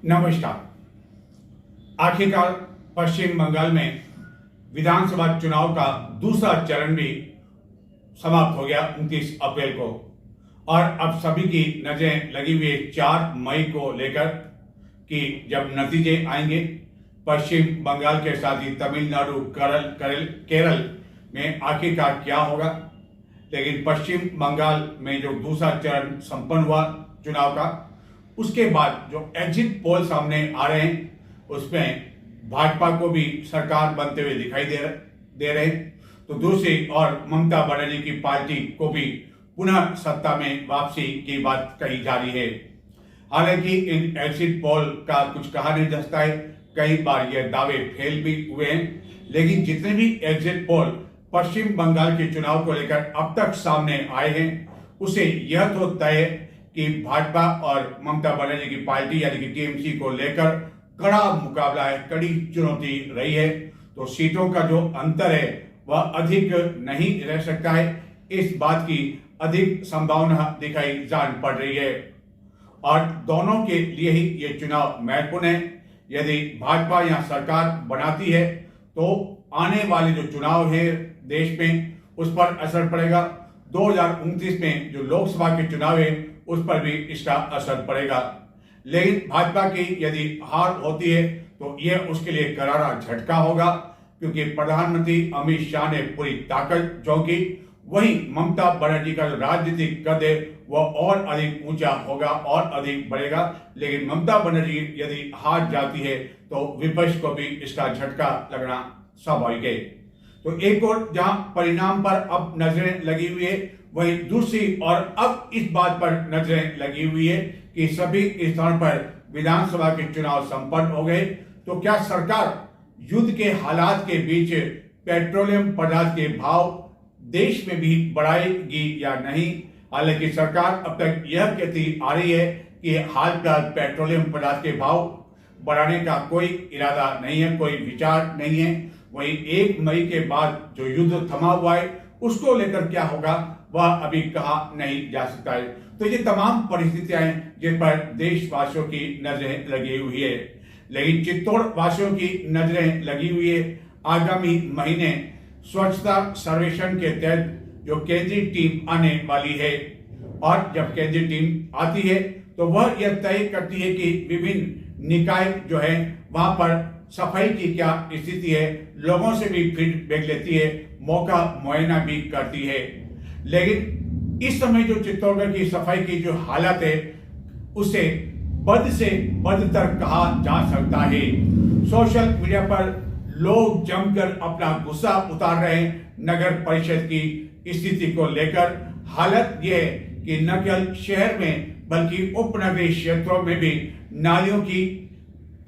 नमस्कार। आखिरकार पश्चिम बंगाल में विधानसभा चुनाव का दूसरा चरण भी समाप्त हो गया 29 अप्रैल को, और अब सभी की नजरें लगी हुई है 4 मई को लेकर कि जब नतीजे आएंगे पश्चिम बंगाल के साथ ही तमिलनाडु, केरल में आखिरकार क्या होगा। लेकिन पश्चिम बंगाल में जो दूसरा चरण संपन्न हुआ चुनाव का, उसके बाद जो एग्जिट पोल सामने आ रहे हैं उसमें भाजपा को भी सरकार बनते हुए दिखाई दे रहे हैं, तो दूसरी और ममता बनर्जी की पार्टी को भी पुनः सत्ता में वापसी की बात कही जा रही है। हालांकि इन एग्जिट पोल का कुछ कहा नहीं जा सकता है, कई बार यह दावे फेल भी हुए हैं, लेकिन जितने भी एग्जिट पोल पश्चिम बंगाल के चुनाव को लेकर अब तक सामने आए हैं उसे यह तो तय है कि भाजपा और ममता बनर्जी की पार्टी यानी कि टीएमसी को लेकर कड़ा मुकाबला है, कड़ी चुनौती रही है, तो सीटों का जो अंतर है वह अधिक नहीं रह सकता है। इस बात की अधिक संभावना दिखाई जान पड़ रही है और दोनों के लिए ही ये चुनाव महत्वपूर्ण है। यदि भाजपा यहाँ सरकार बनाती है तो आने वाले जो चुनाव है देश में उस पर असर पड़ेगा। 2029 में जो लोकसभा के चुनाव है उस पर भी इसका असर पड़ेगा। लेकिन भाजपा की यदि हार होती है तो यह उसके लिए करारा झटका होगा, क्योंकि प्रधानमंत्री अमित शाह ने पूरी ताकत झोंकी, वहीं ममता बनर्जी का जो राजनीतिक कद है वह और अधिक ऊंचा होगा और अधिक बढ़ेगा। लेकिन ममता बनर्जी यदि हार जाती है तो विपक्ष को भी इसका झटका लगना स्वाभाविक है। तो एक और जहां परिणाम पर अब नजरें लगी हुई है, वहीं दूसरी और अब इस बात पर नजरें लगी हुई है कि सभी स्थानों पर विधानसभा के चुनाव संपन्न हो गए, तो क्या सरकार युद्ध के हालात के बीच पेट्रोलियम पदार्थ के भाव देश में भी बढ़ाएगी या नहीं। हालांकि सरकार अब तक यह कहती आ रही है कि हाल फिलहाल पेट्रोलियम पदार्थ के भाव बढ़ाने का कोई इरादा नहीं है, कोई विचार नहीं है। वहीं 1 मई के बाद जो युद्ध थमा हुआ है उसको लेकर क्या होगा वह अभी कहा नहीं जा सकता है। तो ये तमाम परिस्थितियां हैं जिन पर देशवासियों की नजरें लगी हुई है। लेकिन चित्तौड़ वासियों की नजरें लगी हुई है आगामी महीने स्वच्छता सर्वेक्षण के तहत जो केंद्रीय टीम आने वाली है, और जब केंद्रीय टीम आती है तो वह यह तय करती है कि विभिन्न निकाय जो है वहां पर सफाई की क्या स्थिति है, लोगों से भी फीडबैक लेती है, मौका मुआयना भी करती है। लेकिन इस समय जो चित्तौड़गढ़ की सफाई की जो हालत है उसे बद से बदतर कहा जा सकता है। सोशल मीडिया पर लोग जमकर अपना गुस्सा उतार रहे हैं नगर परिषद की स्थिति को लेकर। हालत यह है कि न केवल शहर में बल्कि उपनगरीय क्षेत्रों में भी नालियों की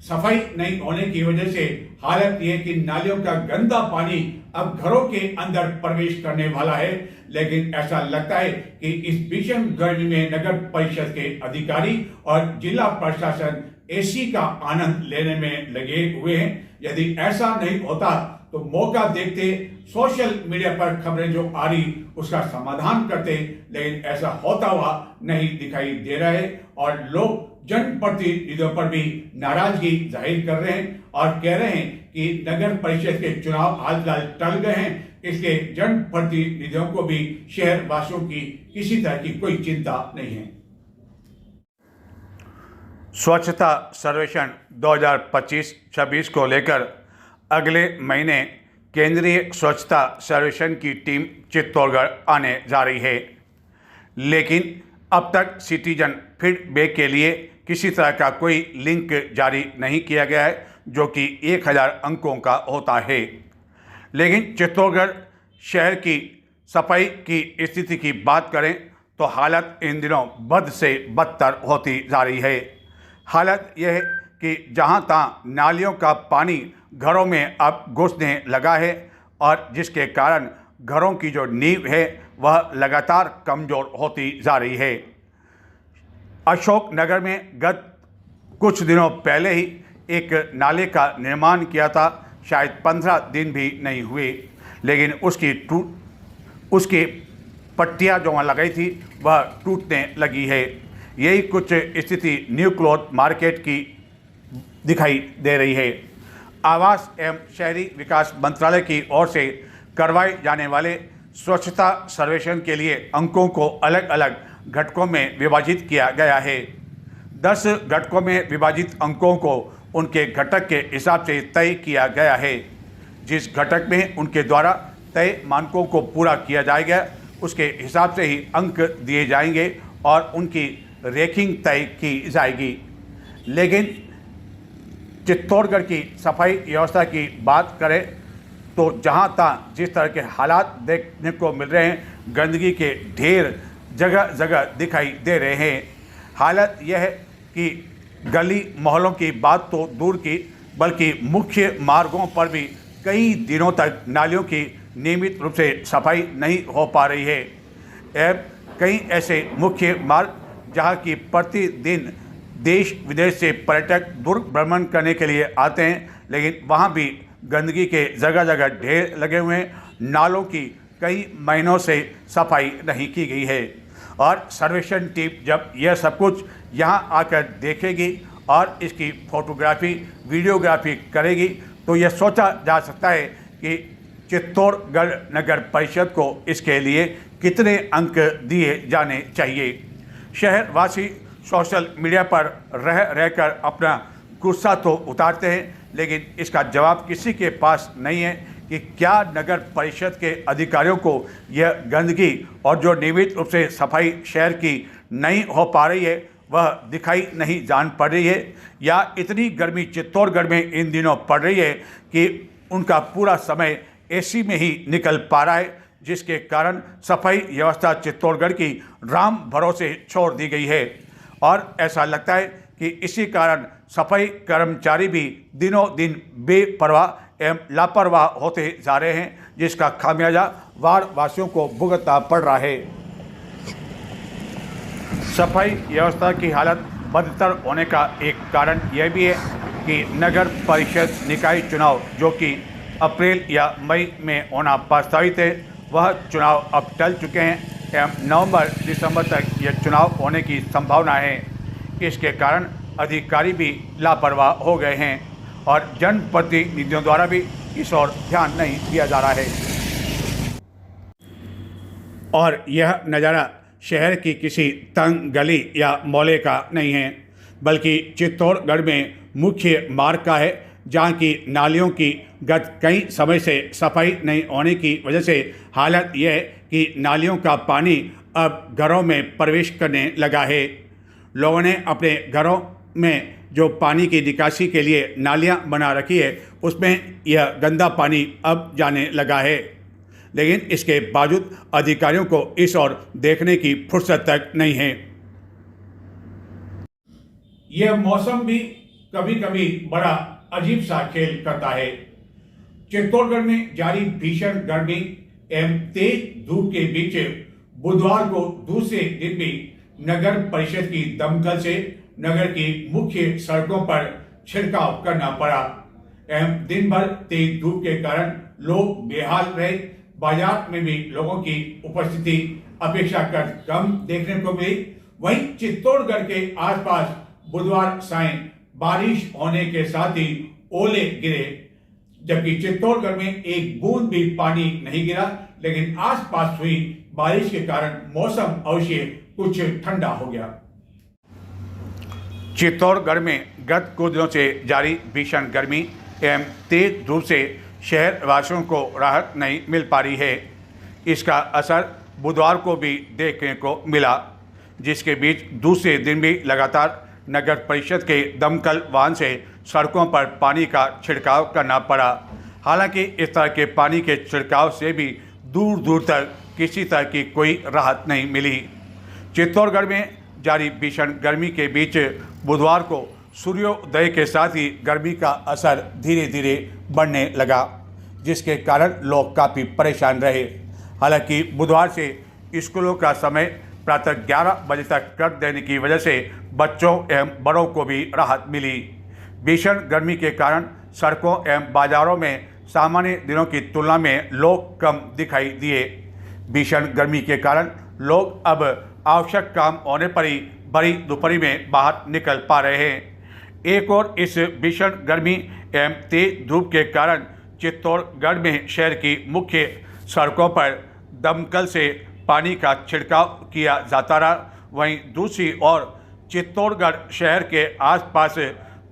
सफाई नहीं होने की वजह से हालत यह कि नालियों का गंदा पानी अब घरों के अंदर प्रवेश करने वाला है। लेकिन ऐसा लगता है कि इस भीषण गर्मी में नगर परिषद के अधिकारी और जिला प्रशासन एसी का आनंद लेने में लगे हुए हैं। यदि ऐसा नहीं होता तो मौका देखते सोशल मीडिया पर खबरें जो आ रही उसका समाधान करते, लेकिन ऐसा होता हुआ नहीं दिखाई दे रहा है और लोग जनप्रतिनिधियों पर भी नाराजगी जाहिर कर रहे हैं और कह रहे हैं कि नगर परिषद के चुनाव हाल फिलहाल टल गए हैं, इसलिए जनप्रतिनिधियों को भी शहर वासियों की किसी तरह की कोई चिंता नहीं है। स्वच्छता सर्वेक्षण 2025-26 को लेकर अगले महीने केंद्रीय स्वच्छता सर्वेक्षण की टीम चित्तौड़गढ़ आने जा रही है, लेकिन अब तक सिटीजन फीडबैक के लिए किसी तरह का कोई लिंक जारी नहीं किया गया है, जो कि 1000 अंकों का होता है। लेकिन चित्तौड़गढ़ शहर की सफाई की स्थिति की बात करें तो हालत इन दिनों बद से बदतर होती जा रही है। हालत यह है कि जहां तहां नालियों का पानी घरों में अब घुसने लगा है और जिसके कारण घरों की जो नींव है वह लगातार कमज़ोर होती जा रही है। अशोक नगर में गत कुछ दिनों पहले ही एक नाले का निर्माण किया था, शायद 15 दिन भी नहीं हुए, लेकिन उसकी पट्टियाँ जो वहाँ लगाई थी वह टूटने लगी है। यही कुछ स्थिति न्यू क्लॉथ मार्केट की दिखाई दे रही है। आवास एवं शहरी विकास मंत्रालय की ओर से करवाए जाने वाले स्वच्छता सर्वेक्षण के लिए अंकों को अलग अलग घटकों में विभाजित किया गया है। 10 घटकों में विभाजित अंकों को उनके घटक के हिसाब से तय किया गया है। जिस घटक में उनके द्वारा तय मानकों को पूरा किया जाएगा उसके हिसाब से ही अंक दिए जाएंगे और उनकी रैंकिंग तय की जाएगी। लेकिन चित्तौड़गढ़ की सफाई व्यवस्था की बात करें तो जहां तहाँ जिस तरह के हालात देखने को मिल रहे हैं, गंदगी के ढेर जगह जगह दिखाई दे रहे हैं। हालत यह है कि गली मोहल्लों की बात तो दूर की, बल्कि मुख्य मार्गों पर भी कई दिनों तक नालियों की नियमित रूप से सफाई नहीं हो पा रही है। एवं कई ऐसे मुख्य मार्ग जहां की प्रतिदिन देश विदेश से पर्यटक दुर्भ्रमण करने के लिए आते हैं, लेकिन वहां भी गंदगी के जगह जगह ढेर लगे हुए हैं। नालों की कई महीनों से सफाई नहीं की गई है और सर्वेक्षण टीम जब यह सब कुछ यहां आकर देखेगी और इसकी फोटोग्राफी वीडियोग्राफी करेगी तो यह सोचा जा सकता है कि चित्तौड़गढ़ नगर परिषद को इसके लिए कितने अंक दिए जाने चाहिए। शहरवासी सोशल मीडिया पर रहकर अपना गुस्सा तो उतारते हैं, लेकिन इसका जवाब किसी के पास नहीं है कि क्या नगर परिषद के अधिकारियों को यह गंदगी और जो नियमित रूप से सफाई शहर की नहीं हो पा रही है वह दिखाई नहीं जान पड़ रही है, या इतनी गर्मी चित्तौड़गढ़ में इन दिनों पड़ रही है कि उनका पूरा समय एसी में ही निकल पा रहा है, जिसके कारण सफाई व्यवस्था चित्तौड़गढ़ की राम भरोसे छोड़ दी गई है। और ऐसा लगता है कि इसी कारण सफाई कर्मचारी भी दिनों दिन बेपरवाह एवं लापरवाह होते जा रहे हैं, जिसका खामियाजा वार्ड वासियों को भुगतना पड़ रहा है। सफाई व्यवस्था की हालत बदतर होने का एक कारण यह भी है कि नगर परिषद निकाय चुनाव जो कि अप्रैल या मई में होना प्रस्तावित है, वह चुनाव अब टल चुके हैं एवं नवंबर दिसंबर तक यह चुनाव होने की संभावना है। इसके कारण अधिकारी भी लापरवाह हो गए हैं और जनप्रतिनिधियों द्वारा भी इस ओर ध्यान नहीं दिया जा रहा है। और यह नज़ारा शहर की किसी तंग गली या मोहल्ले का नहीं है, बल्कि चित्तौड़गढ़ में मुख्य मार्ग का है, जहाँ की नालियों की गत कई समय से सफाई नहीं होने की वजह से हालत यह है कि नालियों का पानी अब घरों में प्रवेश करने लगा है। लोगों ने अपने घरों में जो पानी की निकासी के लिए नालियां बना रखी है उसमें यह गंदा पानी अब जाने लगा है, लेकिन इसके बावजूद अधिकारियों को इस ओर देखने की फुर्सत तक नहीं है। यह मौसम भी कभी कभी बड़ा अजीब सा खेल करता है। चित्तौड़गढ़ में जारी भीषण गर्मी एवं तेज धूप के बीच बुधवार को दूसरे दिन भी नगर परिषद की दमकल से नगर की मुख्य सड़कों पर छिड़काव करना पड़ा एवं दिन भर तेज धूप के कारण लोग बेहाल रहे। बाजार में भी लोगों की उपस्थिति अपेक्षाकृत कम देखने को मिली। वहीं चित्तौड़गढ़ के आसपास बुधवार सायं बारिश होने के साथ ही ओले गिरे, जबकि चित्तौड़गढ़ में एक बूंद भी पानी नहीं गिरा, लेकिन आसपास हुई बारिश के कारण मौसम अवश्य कुछ ठंडा हो गया। चित्तौड़गढ़ में गत कुछ दिनों से जारी भीषण गर्मी एवं तेज धूप से शहर वासियों को राहत नहीं मिल पा रही है। इसका असर बुधवार को भी देखने को मिला, जिसके बीच दूसरे दिन भी लगातार नगर परिषद के दमकल वाहन से सड़कों पर पानी का छिड़काव करना पड़ा। हालांकि इस तरह के पानी के छिड़काव से भी दूर दूर तक किसी तरह की कोई राहत नहीं मिली। चित्तौड़गढ़ में जारी भीषण गर्मी के बीच बुधवार को सूर्योदय के साथ ही गर्मी का असर धीरे धीरे बढ़ने लगा, जिसके कारण लोग काफ़ी परेशान रहे। हालांकि बुधवार से स्कूलों का समय प्रातः 11 बजे तक कर देने की वजह से बच्चों एवं बड़ों को भी राहत मिली। भीषण गर्मी के कारण सड़कों एवं बाजारों में सामान्य दिनों की तुलना में लोग कम दिखाई दिए। भीषण गर्मी के कारण लोग अब आवश्यक काम होने पर ही बड़ी दोपहरी में बाहर निकल पा रहे हैं। एक और इस भीषण गर्मी एवं तेज धूप के कारण चित्तौड़गढ़ में शहर की मुख्य सड़कों पर दमकल से पानी का छिड़काव किया जाता रहा। वहीं दूसरी ओर चित्तौड़गढ़ शहर के आसपास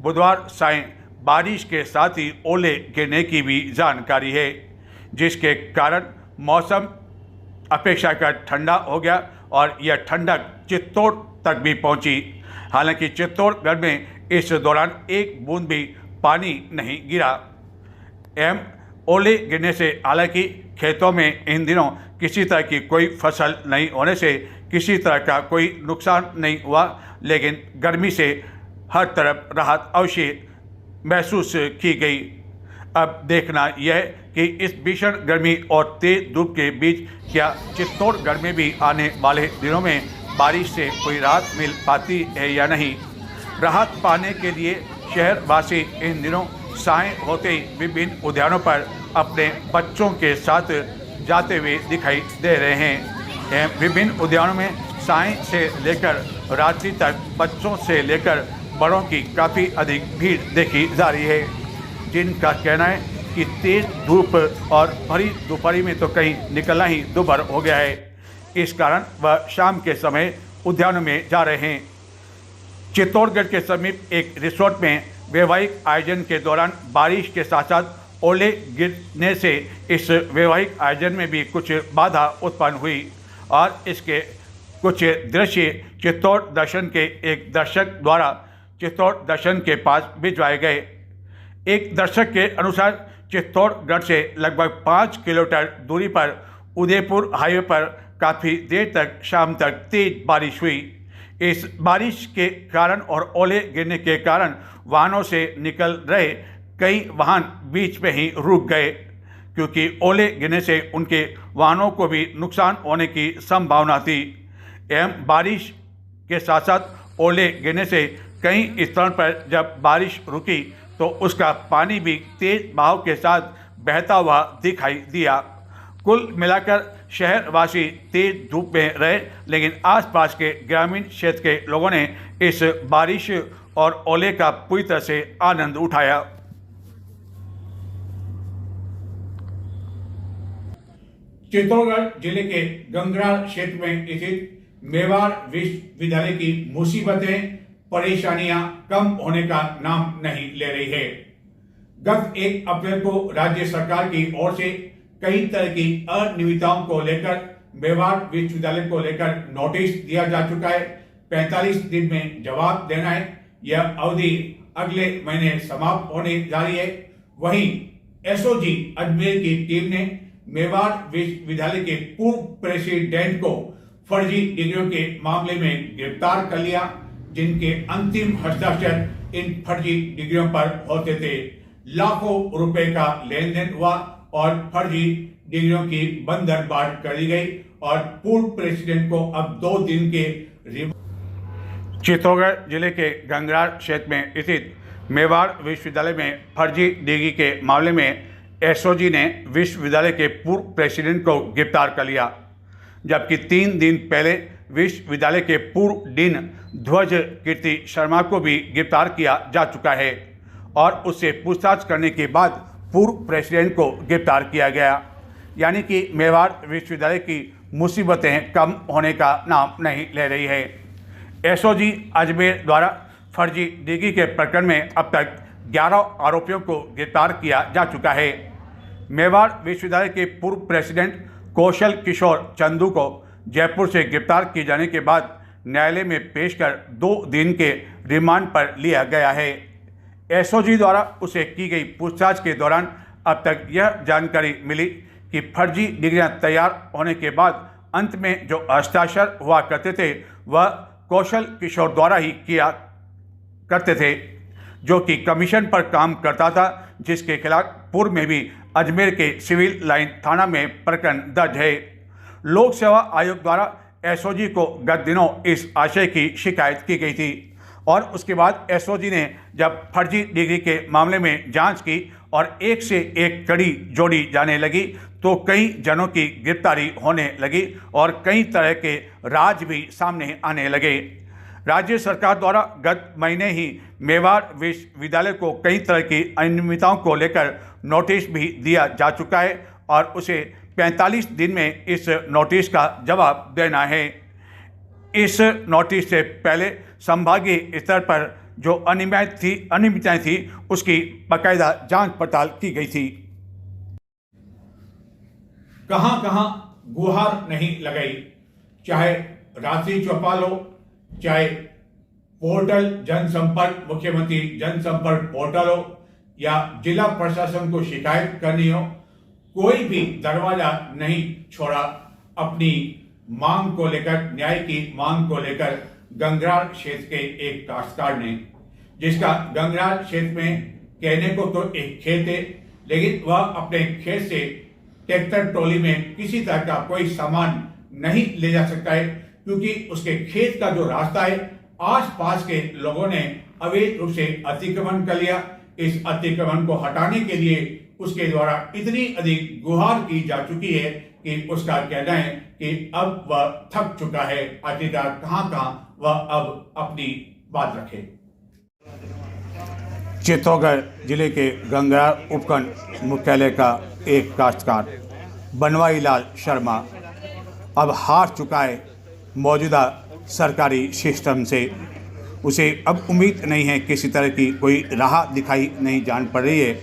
बुधवार सायं बारिश के साथ ही ओले गिरने की भी जानकारी है, जिसके कारण मौसम अपेक्षाकृत ठंडा हो गया और यह ठंडक चित्तौड़ तक भी पहुंची। हालांकि चित्तौड़गढ़ में इस दौरान एक बूंद भी पानी नहीं गिरा एवं ओले गिरने से हालांकि खेतों में इन दिनों किसी तरह की कोई फसल नहीं होने से किसी तरह का कोई नुकसान नहीं हुआ, लेकिन गर्मी से हर तरफ राहत अवश्य महसूस की गई। अब देखना यह है कि इस भीषण गर्मी और तेज धूप के बीच क्या चित्तौड़गढ़ में भी आने वाले दिनों में बारिश से कोई राहत मिल पाती है या नहीं। राहत पाने के लिए शहरवासी इन दिनों साय होते ही विभिन्न उद्यानों पर अपने बच्चों के साथ जाते हुए दिखाई दे रहे हैं। विभिन्न उद्यानों में साय से लेकर रात्रि तक बच्चों से लेकर बड़ों की काफ़ी अधिक भीड़ देखी जा रही है, जिनका कहना है कि तेज धूप और भरी दोपहरी में तो कहीं निकलना ही दुभर हो गया है। इस कारण वह शाम के समय उद्यानों में जा रहे हैं। चित्तौड़गढ़ के समीप एक रिसोर्ट में वैवाहिक आयोजन के दौरान बारिश के साथ साथ ओले गिरने से इस वैवाहिक आयोजन में भी कुछ बाधा उत्पन्न हुई और इसके कुछ दृश्य चित्तौड़ दर्शन के एक दर्शक द्वारा चित्तौड़ दर्शन के पास भिजवाए गए। एक दर्शक के अनुसार चित्तौड़गढ़ से लगभग 5 किलोमीटर दूरी पर उदयपुर हाईवे पर काफ़ी देर तक शाम तक तेज बारिश हुई। इस बारिश के कारण और ओले गिरने के कारण वाहनों से निकल रहे कई वाहन बीच में ही रुक गए, क्योंकि ओले गिरने से उनके वाहनों को भी नुकसान होने की संभावना थी। एवं बारिश के साथ साथ ओले गिरने से कई स्थानों पर जब बारिश रुकी तो उसका पानी भी तेज बहाव के साथ बहता हुआ दिखाई दिया। कुल मिलाकर शहरवासी तेज धूप में रहे, लेकिन आसपास के ग्रामीण क्षेत्र के लोगों ने इस बारिश और ओले का पूरी तरह से आनंद उठाया। चित्तौड़गढ़ जिले के गंगरार क्षेत्र में स्थित मेवाड़ विश्वविद्यालय की मुसीबतें परेशानियां कम होने का नाम नहीं ले रही है। गत 1 अप्रैल को राज्य सरकार की ओर से कई तरह की अनियमितताओं को लेकर मेवाड़ विश्वविद्यालय को लेकर नोटिस दिया जा चुका है। 45 दिन में जवाब देना है। यह अवधि अगले महीने समाप्त होने जा रही है। वहीं एसओजी अजमेर की टीम ने मेवाड़ विश्वविद्यालय के पूर्व प्रेसिडेंट को फर्जी डिग्रियों के मामले में गिरफ्तार कर लिया, जिनके अंतिम हस्ताक्षर इन फर्जी डिग्रियों पर होते थे। लाखों रुपए का लेन देन हुआ और फर्जी डिग्रियों की बंदरबाट कर दी गई और पूर्व प्रेसिडेंट को अब 2 दिन के चित्तौड़गढ़ जिले के गंगरार क्षेत्र में स्थित मेवाड़ विश्वविद्यालय में फर्जी डिग्री के मामले में एसओजी ने विश्वविद्यालय के पूर्व प्रेसिडेंट को गिरफ्तार कर लिया, जबकि 3 दिन पहले विश्वविद्यालय के पूर्व डीन ध्वज कीर्ति शर्मा को भी गिरफ्तार किया जा चुका है और उससे पूछताछ करने के बाद पूर्व प्रेसिडेंट को गिरफ्तार किया गया। यानी कि मेवाड़ विश्वविद्यालय की मुसीबतें कम होने का नाम नहीं ले रही है। एसओजी अजमेर द्वारा फर्जी डिग्री के प्रकरण में अब तक 11 आरोपियों को गिरफ्तार किया जा चुका है। मेवाड़ विश्वविद्यालय के पूर्व प्रेसिडेंट कौशल किशोर चंदू को जयपुर से गिरफ्तार किए जाने के बाद न्यायालय में पेश कर 2 दिन के रिमांड पर लिया गया है। एसओजी द्वारा उसे की गई पूछताछ के दौरान अब तक यह जानकारी मिली कि फर्जी डिग्रियां तैयार होने के बाद अंत में जो हस्ताक्षर हुआ करते थे वह कौशल किशोर द्वारा ही किया करते थे, जो कि कमीशन पर काम करता था, जिसके खिलाफ पूर्व में भी अजमेर के सिविल लाइन थाना में प्रकरण दर्ज है। लोक सेवा आयोग द्वारा एसओजी को गत दिनों इस आशय की शिकायत की गई थी और उसके बाद एसओजी ने जब फर्जी डिग्री के मामले में जांच की और एक से एक कड़ी जोड़ी जाने लगी तो कई जनों की गिरफ्तारी होने लगी और कई तरह के राज भी सामने आने लगे। राज्य सरकार द्वारा गत महीने ही मेवाड़ विश्वविद्यालय को कई तरह की अनियमितताओं को लेकर नोटिस भी दिया जा चुका है और उसे 45 दिन में इस नोटिस का जवाब देना है। इस नोटिस से पहले संभागीय स्तर पर जो अनियमितताएं थी उसकी बाकायदा जांच पड़ताल की गई थी। कहां गुहार नहीं लगाई, चाहे राशि चौपाल हो, चाहे पोर्टल जनसंपर्क मुख्यमंत्री जनसंपर्क पोर्टल हो या जिला प्रशासन को शिकायत करनी हो, कोई भी दरवाजा नहीं छोड़ा अपनी मांग को लेकर, न्याय की मांग को लेकर गंगरार क्षेत्र के एक काश्तकार ने, जिसका गंगरार क्षेत्र में कहने को तो एक खेत है, लेकिन वह अपने खेत से ट्रैक्टर ट्रॉली में किसी तरह का कोई सामान नहीं ले जा सकता है, क्योंकि उसके खेत का जो रास्ता है आसपास के लोगों ने अवैध रूप से अतिक्रमण कर लिया। इस अतिक्रमण को हटाने के लिए उसके द्वारा इतनी अधिक गुहार की जा चुकी है कि उसका कहना है कि अब वह थक चुका है। आखिरकार कहां वह अब अपनी बात रखे। चित्तौड़गढ़ जिले के गंगरार उपखंड मुख्यालय का एक काश्तकार बनवारी लाल शर्मा अब हार चुका है मौजूदा सरकारी सिस्टम से। उसे अब उम्मीद नहीं है, किसी तरह की कोई राह दिखाई नहीं जान पड़ रही है,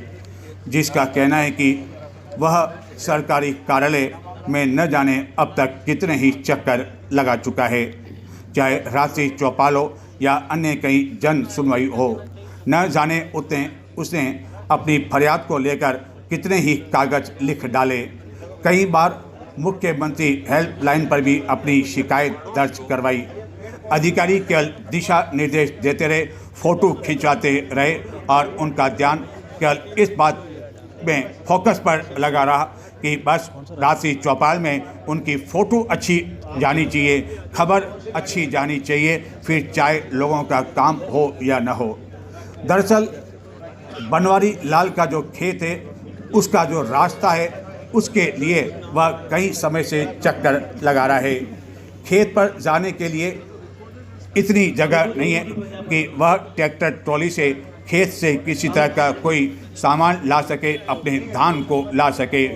जिसका कहना है कि वह सरकारी कार्यालय में न जाने अब तक कितने ही चक्कर लगा चुका है, चाहे राशि चौपाल हो या अन्य कई जन सुनवाई हो। न जाने उसने अपनी फरियाद को लेकर कितने ही कागज लिख डाले। कई बार मुख्यमंत्री हेल्पलाइन पर भी अपनी शिकायत दर्ज करवाई। अधिकारी केवल दिशा निर्देश देते रहे, फोटो खिंचवाते रहे और उनका ध्यान केवल इस बात में फोकस पर लगा रहा कि बस राशि चौपाल में उनकी फ़ोटो अच्छी जानी चाहिए, खबर अच्छी जानी चाहिए, फिर चाहे लोगों का काम हो या न हो। दरअसल बनवारी लाल का जो खेत है, उसका जो रास्ता है, उसके लिए वह कई समय से चक्कर लगा रहा है। खेत पर जाने के लिए इतनी जगह नहीं है कि वह ट्रैक्टर ट्रॉली से खेत से किसी तरह का कोई सामान ला सके, अपने धान को ला सके।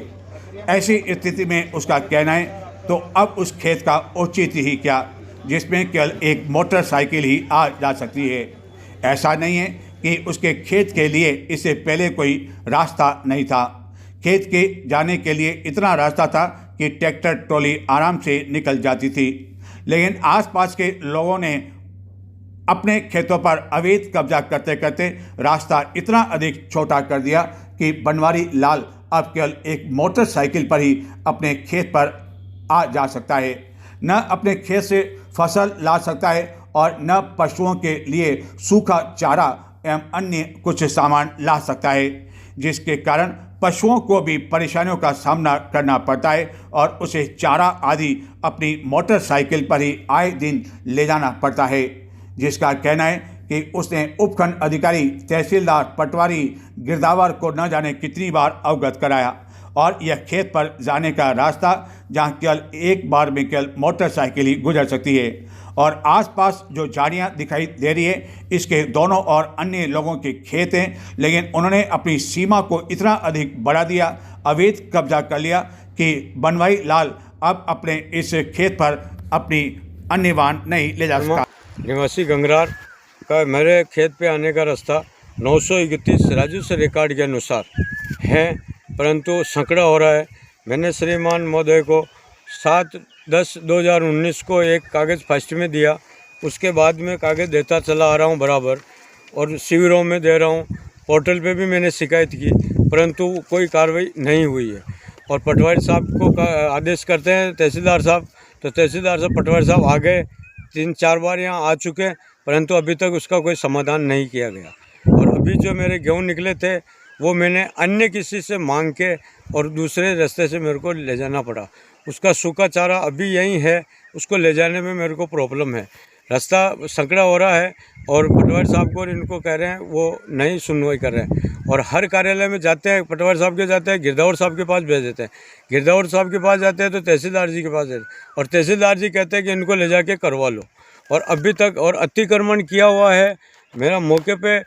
ऐसी स्थिति में उसका कहना है तो अब उस खेत का औचित्य ही क्या, जिसमें केवल एक मोटरसाइकिल ही आ जा सकती है। ऐसा नहीं है कि उसके खेत के लिए इससे पहले कोई रास्ता नहीं था। खेत के जाने के लिए इतना रास्ता था कि ट्रैक्टर ट्रॉली आराम से निकल जाती थी, लेकिन आसपास के लोगों ने अपने खेतों पर अवैध कब्जा करते करते रास्ता इतना अधिक छोटा कर दिया कि बनवारी लाल अब केवल एक मोटरसाइकिल पर ही अपने खेत पर आ जा सकता है। न अपने खेत से फसल ला सकता है और न पशुओं के लिए सूखा चारा एवं अन्य कुछ सामान ला सकता है, जिसके कारण पशुओं को भी परेशानियों का सामना करना पड़ता है और उसे चारा आदि अपनी मोटरसाइकिल पर ही आए दिन ले जाना पड़ता है। जिसका कहना है कि उसने उपखंड अधिकारी तहसीलदार पटवारी गिरदावर को न जाने कितनी बार अवगत कराया और यह खेत पर जाने का रास्ता जहां केवल एक बार में केवल मोटरसाइकिल ही गुजर सकती है और आसपास जो झाड़ियां दिखाई दे रही है, इसके दोनों और अन्य लोगों के खेत हैं, लेकिन उन्होंने अपनी सीमा को इतना अधिक बढ़ा दिया, अवैध कब्जा कर लिया कि बनवारी लाल अब अपने इस खेत पर अपनी अन्य वाहन नहीं ले जा सकता। निवासी गंगरार का मेरे खेत पे आने का रास्ता 931 राजू से रिकॉर्ड के अनुसार है, परंतु संकड़ा हो रहा है। मैंने श्रीमान महोदय को 7/10/2019 को एक कागज़ फर्स्ट में दिया, उसके बाद में कागज़ देता चला आ रहा हूँ बराबर और शिविरों में दे रहा हूँ। पोर्टल पे भी मैंने शिकायत की, परंतु कोई कार्रवाई नहीं हुई है। और पटवारी साहब को आदेश करते हैं तहसीलदार साहब, तो तहसीलदार साहब पटवारी साहब आ गए, 3-4 बार यहाँ आ चुके, परंतु अभी तक उसका कोई समाधान नहीं किया गया। और अभी जो मेरे गेहूँ निकले थे वो मैंने अन्य किसी से मांग के और दूसरे रास्ते से मेरे को ले जाना पड़ा। उसका सूखा चारा अभी यहीं है, उसको ले जाने में मेरे को प्रॉब्लम है। रास्ता संकड़ा हो रहा है और पटवारी साहब को इनको कह रहे हैं, वो नहीं सुनवाई कर रहे हैं। और हर कार्यालय में जाते हैं, पटवारी साहब के जाते हैं, गिरदावर साहब के पास भेज देते हैं, गिरदावर साहब के पास जाते हैं तो तहसीलदार जी के पास देते हैं और तहसीलदार जी कहते हैं कि इनको ले जाके करवा लो। और अभी तक और अतिक्रमण किया हुआ है। मेरा मौके पे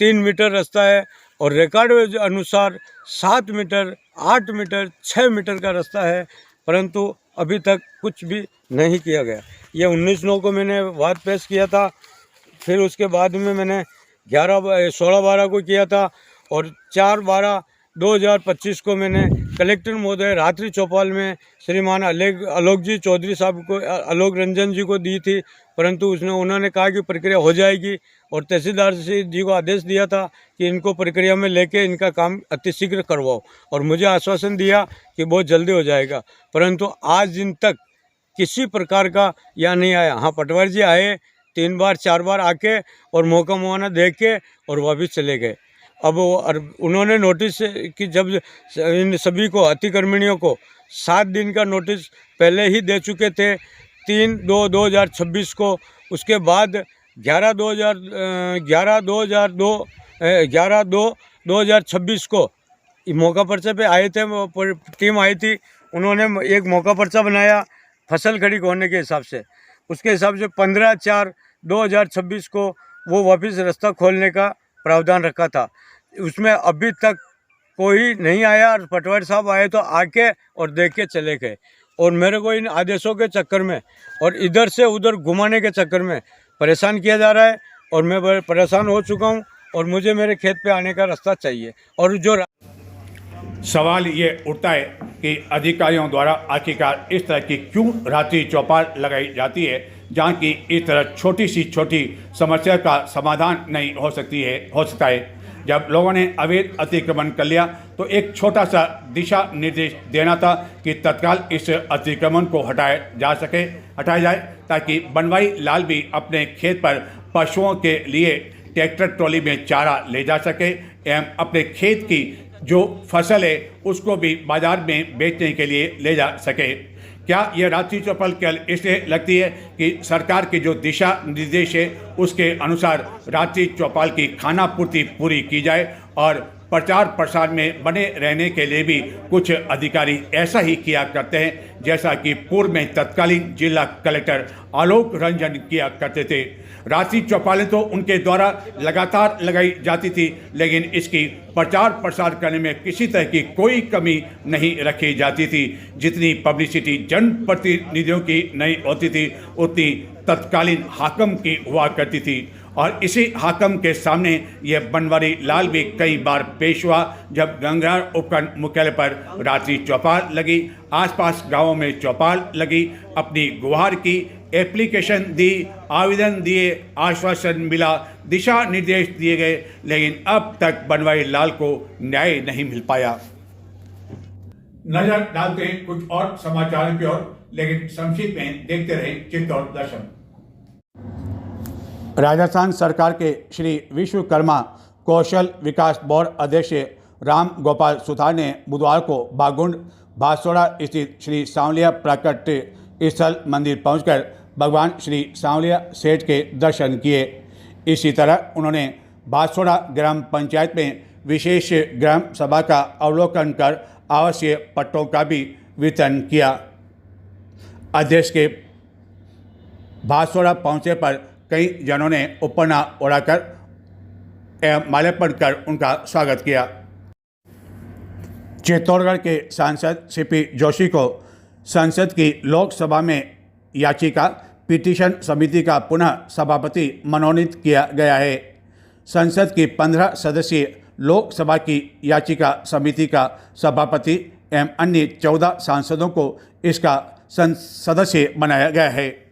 3 मीटर रास्ता है और रिकॉर्ड अनुसार 7 मीटर, 8 मीटर, 6 मीटर का रास्ता है, परंतु अभी तक कुछ भी नहीं किया गया। ये 19/9 को मैंने वाद पेश किया था, फिर उसके बाद में मैंने 16/12 को किया था और 4/12/2025 को मैंने कलेक्टर महोदय रात्रि चौपाल में श्रीमान आलोक जी चौधरी साहब को, आलोक रंजन जी को दी थी, परंतु उन्होंने कहा कि प्रक्रिया हो जाएगी और तहसीलदार जी को आदेश दिया था कि इनको प्रक्रिया में लेके इनका काम अतिशीघ्र करवाओ और मुझे आश्वासन दिया कि बहुत जल्दी हो जाएगा, परंतु आज दिन तक किसी प्रकार का यह नहीं आया। हाँ, पटवारी जी आए 3 बार 4 बार आके और मौका मुआवना दे के और वापस चले गए। अब उन्होंने नोटिस कि जब इन सभी को अतिक्रमणियों को 7 दिन का नोटिस पहले ही दे चुके थे 3/2/2026 को, उसके बाद 11/2/2026 को मौका पर्चा पे आए थे, टीम आई थी, उन्होंने एक मौका पर्चा बनाया फसल खड़ी होने के हिसाब से, उसके हिसाब से 15/4/2026 को वो वापस रास्ता खोलने का प्रावधान रखा था। उसमें अभी तक कोई नहीं आया और पटवारी साहब आए तो आके और देख के चले गए और मेरे को इन आदेशों के चक्कर में और इधर से उधर घुमाने के चक्कर में परेशान किया जा रहा है और मैं बड़ा परेशान हो चुका हूँ और मुझे मेरे खेत पे आने का रास्ता चाहिए। और जो सवाल ये उठता है कि अधिकारियों द्वारा आखिरकार इस तरह की क्यों रात्रि चौपाल लगाई जाती है, जहाँ की इस तरह छोटी सी छोटी समस्या का समाधान नहीं हो सकता है। जब लोगों ने अवैध अतिक्रमण कर लिया तो एक छोटा सा दिशा निर्देश देना था कि तत्काल इस अतिक्रमण को हटाया जाए, ताकि बनवारी लाल भी अपने खेत पर पशुओं के लिए ट्रैक्टर ट्रॉली में चारा ले जा सके एवं अपने खेत की जो फसल है उसको भी बाजार में बेचने के लिए ले जा सके। क्या यह रात्रि चौपाल केवल इसलिए लगती है कि सरकार के जो दिशा निर्देश है उसके अनुसार रात्रि चौपाल की खानापूर्ति पूरी की जाए और प्रचार प्रसार में बने रहने के लिए भी कुछ अधिकारी ऐसा ही किया करते हैं, जैसा कि पूर्व में तत्कालीन जिला कलेक्टर आलोक रंजन किया करते थे। रात्रि चौपालें तो उनके द्वारा लगातार लगाई जाती थी, लेकिन इसकी प्रचार प्रसार करने में किसी तरह की कोई कमी नहीं रखी जाती थी। जितनी पब्लिसिटी जनप्रतिनिधियों की नहीं होती थी उतनी तत्कालीन हाकम की हुआ करती थी और इसी हाकम के सामने ये बनवारी लाल भी कई बार पेश हुआ जब गंगरार उपखंड मुख्यालय पर रात्रि चौपाल लगी, आसपास गांवों में चौपाल लगी, अपनी गुहार की, एप्लीकेशन दी, आवेदन दिए, आश्वासन मिला, दिशा निर्देश दिए गए, लेकिन अब तक बनवारी लाल को न्याय नहीं मिल पाया। नजर डालते हैं कुछ और समाचारों की ओर, लेकिन संक्षिप्त में देखते रहे चित्तौड़ दर्शन। राजस्थान सरकार के श्री विश्वकर्मा कौशल विकास बोर्ड अध्यक्ष राम गोपाल सुथार ने बुधवार को बागुंड भासोड़ा स्थित श्री सांवलिया प्राकट्य स्थल मंदिर पहुंचकर भगवान श्री सांवलिया सेठ के दर्शन किए। इसी तरह उन्होंने भासोड़ा ग्राम पंचायत में विशेष ग्राम सभा का अवलोकन कर आवासीय पट्टों का भी वितरण किया। अध्यक्ष के भासोड़ा पहुंचे पर कई जनों ने उपना उड़ाकर एवं माल्यार्पण कर उनका स्वागत किया। चित्तौड़गढ़ के सांसद सीपी जोशी को संसद की लोकसभा में याचिका पिटीशन समिति का पुनः सभापति मनोनीत किया गया है। संसद की 15 सदस्यीय लोकसभा की याचिका समिति का सभापति एवं अन्य 14 सांसदों को इसका सदस्य बनाया गया है।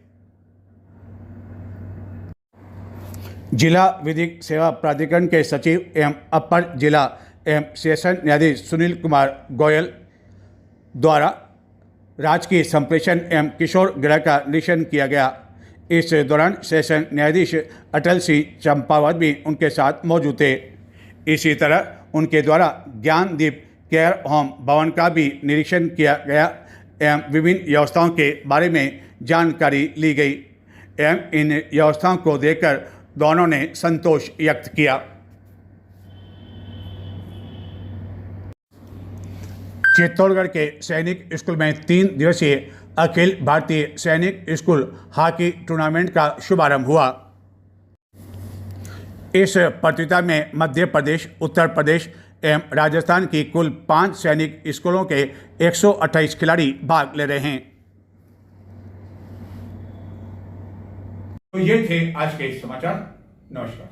जिला विधिक सेवा प्राधिकरण के सचिव एवं अपर जिला एवं सेशन न्यायाधीश सुनील कुमार गोयल द्वारा राजकीय संप्रेषण एवं किशोर गृह का निरीक्षण किया गया। इस दौरान सेशन न्यायाधीश अटल सिंह चंपावत भी उनके साथ मौजूद थे। इसी तरह उनके द्वारा ज्ञानदीप केयर होम भवन का भी निरीक्षण किया गया एवं विभिन्न व्यवस्थाओं के बारे में जानकारी ली गई एवं इन व्यवस्थाओं को देखकर दोनों ने संतोष व्यक्त किया। चित्तौड़गढ़ के सैनिक स्कूल में 3 दिवसीय अखिल भारतीय सैनिक स्कूल हॉकी टूर्नामेंट का शुभारंभ हुआ। इस प्रतियोगिता में मध्य प्रदेश, उत्तर प्रदेश एवं राजस्थान की कुल 5 सैनिक स्कूलों के 128 खिलाड़ी भाग ले रहे हैं। तो ये थे आज के समाचार। नमस्कार।